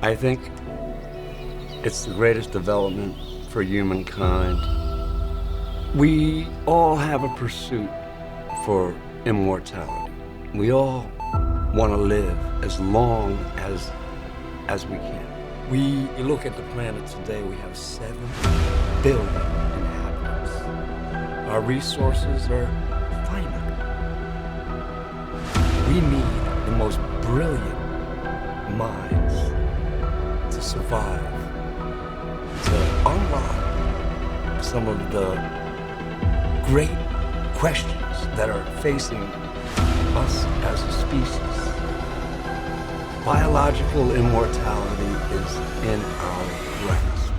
I think it's the greatest development for humankind. We all have a pursuit for immortality. We all want to live as long as we can. You look at the planet today, we have 7 billion inhabitants. Our resources are finite. We need the most brilliant minds to survive, to unlock some of the great questions that are facing us as a species. Biological immortality is in our grasp.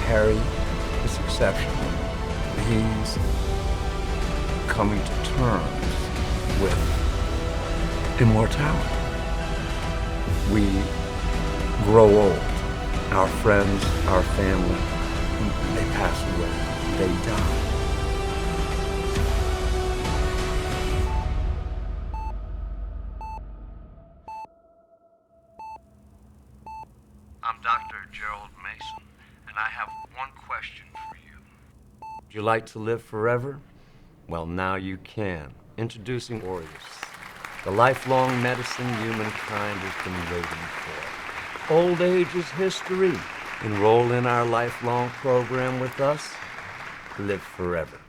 Harry is exceptional. He's coming to terms with immortality. We grow old. Our friends, our family, they pass away. They die. I'm Dr. Gerald Mason, and I have one question for you. Would you like to live forever? Well, now you can. Introducing Orious, the lifelong medicine humankind has been waiting for. Old age is history. Enroll in our lifelong program with us. Live forever.